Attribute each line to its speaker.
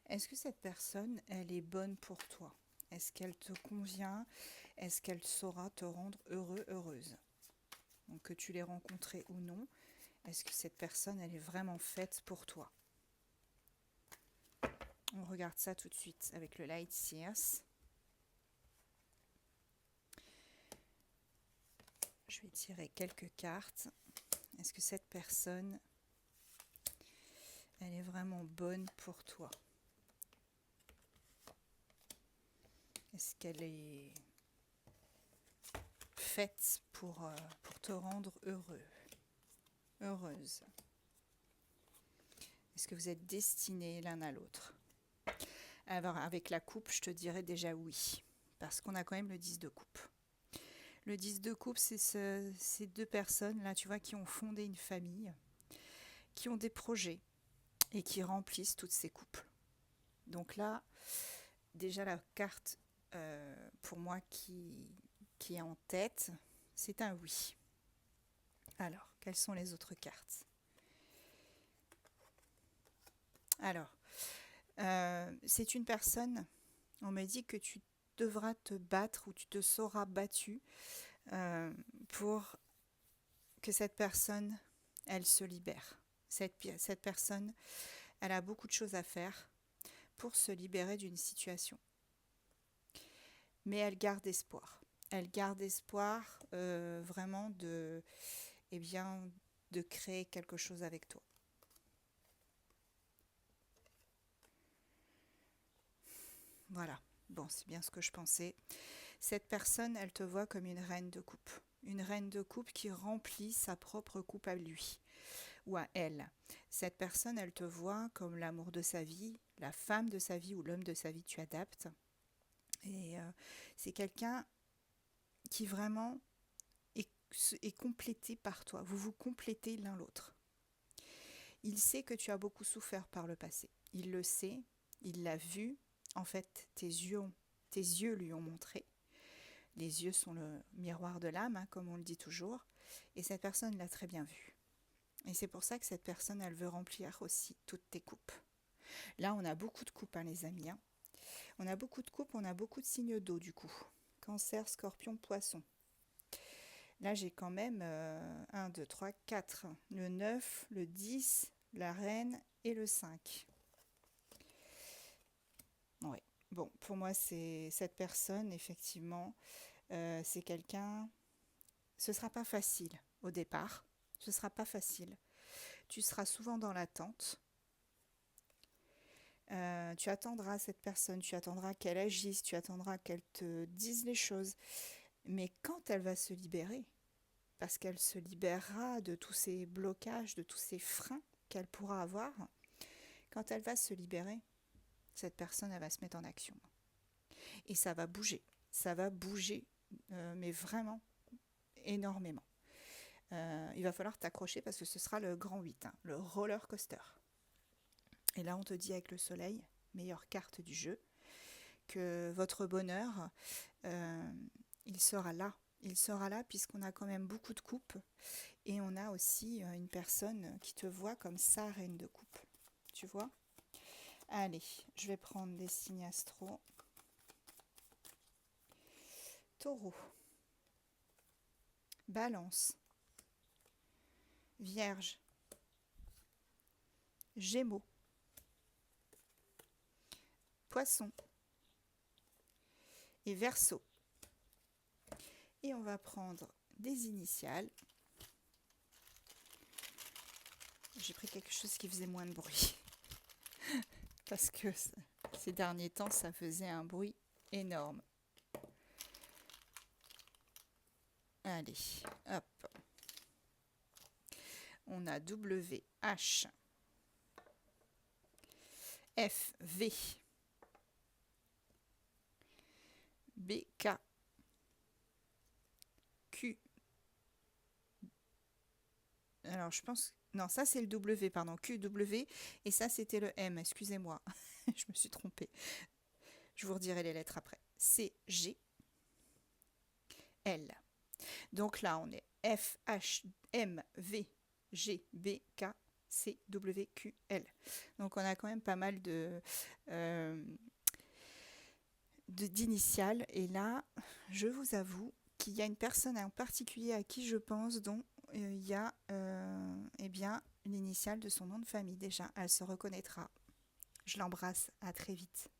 Speaker 1: Est-ce que cette personne, elle est bonne pour toi? Est-ce qu'elle te convient? Est-ce qu'elle saura te rendre heureux, heureuse? Donc, que tu l'aies rencontrée ou non, est-ce que cette personne, elle est vraiment faite pour toi? On regarde ça tout de suite avec le Light Seers. Je vais tirer quelques cartes. Est-ce que cette personne, elle est vraiment bonne pour toi? Est-ce qu'elle est faite pour te rendre heureux, heureuse? Est-ce que vous êtes destinés l'un à l'autre? Alors, avec la coupe, je te dirais déjà oui, parce qu'on a quand même le 10 de coupe. Le 10 de coupe, c'est ces deux personnes-là, tu vois, qui ont fondé une famille, qui ont des projets et qui remplissent toutes ces coupes. Donc là, déjà la carte, pour moi, qui est en tête, c'est un oui. Alors, quelles sont les autres cartes? Alors, c'est une personne, on me dit que tu devras te battre ou tu te seras battu pour que cette personne, elle se libère. Cette personne, elle a beaucoup de choses à faire pour se libérer d'une situation. Mais elle garde espoir. Elle garde espoir vraiment eh bien, de créer quelque chose avec toi. Voilà. Bon, c'est bien ce que je pensais. Cette personne, elle te voit comme une reine de coupe. Une reine de coupe qui remplit sa propre coupe à lui ou à elle. Cette personne, elle te voit comme l'amour de sa vie, la femme de sa vie ou l'homme de sa vie, tu adaptes. Et c'est quelqu'un qui vraiment est complété par toi. Vous vous complétez l'un l'autre. Il sait que tu as beaucoup souffert par le passé. Il le sait, il l'a vu. En fait, tes yeux lui ont montré. Les yeux sont le miroir de l'âme, hein, comme on le dit toujours. Et cette personne l'a très bien vu. Et c'est pour ça que cette personne, elle veut remplir aussi toutes tes coupes. Là, on a beaucoup de coupes, hein, les amis. Hein. On a beaucoup de coupes, on a beaucoup de signes d'eau, du coup. Cancer, Scorpion, Poisson. Là, j'ai quand même 1, 2, 3, 4. Le 9, le 10, la reine et le 5. Ouais. Bon, pour moi, c'est cette personne, effectivement, c'est quelqu'un. Ce ne sera pas facile au départ. Ce ne sera pas facile. Tu seras souvent dans l'attente. Tu attendras cette personne, tu attendras qu'elle agisse, tu attendras qu'elle te dise les choses. Mais quand elle va se libérer, parce qu'elle se libérera de tous ces blocages, de tous ces freins qu'elle pourra avoir, quand elle va se libérer, cette personne, elle va se mettre en action. Et ça va bouger. Ça va bouger, mais vraiment énormément. Il va falloir t'accrocher parce que ce sera le grand 8, hein, le roller coaster. Et là, on te dit avec le soleil, meilleure carte du jeu, que votre bonheur, euh, il sera là. Il sera là puisqu'on a quand même beaucoup de coupes et on a aussi une personne qui te voit comme sa reine de coupe. Tu vois? Allez, je vais prendre des signes astro. Taureau, Balance, Vierge, Gémeaux, Poisson et Verseau. Et on va prendre des initiales. J'ai pris quelque chose qui faisait moins de bruit. Parce que ces derniers temps, ça faisait un bruit énorme. Allez, hop. On a W, H, F, V, B, K, Q. Alors, je pense... Non, ça, c'est le W, pardon. Q, W. Et ça, c'était le M. Excusez-moi. Je me suis trompée. Je vous redirai les lettres après. C, G, L. Donc là, on est F, H, M, V, G, B, K, CWQL. Donc on a quand même pas mal euh, d'initiales. Et là, je vous avoue qu'il y a une personne en particulier à qui je pense dont il y a eh bien, l'initiale de son nom de famille déjà. Elle se reconnaîtra. Je l'embrasse. À très vite.